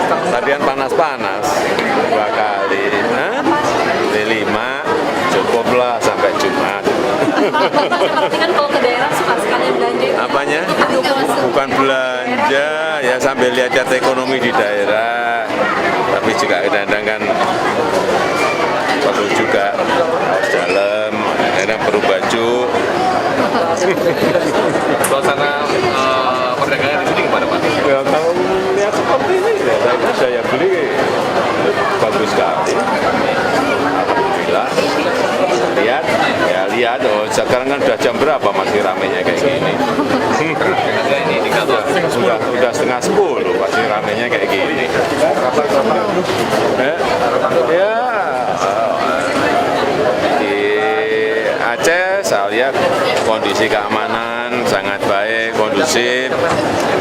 Tadi kan panas-panas 2 kali. Hah? D5 cukuplah sampai Jumat. Berarti kan kalau ke daerah suka sekali belanja. Apanya? Bukan belanja, ya sambil lihat ekonomi di daerah. Tapi juga kadang-kadang kan perlu juga dalam, kadang perlu baju. Suasana perdagangan di sini gimana Pak? Ya, kalau lihat seperti ini, ya, saya kira daya beli bagus sekali. Alhamdulillah. Lihat, oh sekarang kan udah jam berapa masih ramenya kayak gini? Ini indikator. Sudah 9:30 masih ramenya kayak gini. Ya, di Aceh saya lihat kondisi keamanan sangat baik, kondusif.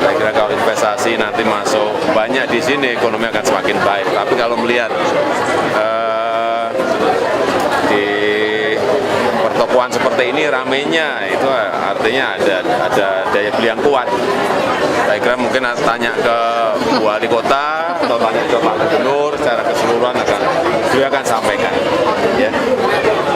Saya kira kalau investasi nanti masuk banyak di sini, ekonomi akan semakin baik. Tapi kalau melihat di pertokoan seperti ini ramenya, itu artinya ada daya beli yang kuat. Saya kira mungkin tanya ke wali kota atau tanya ke Pak Gubernur secara keseluruhan beliau akan sampaikan. Ya.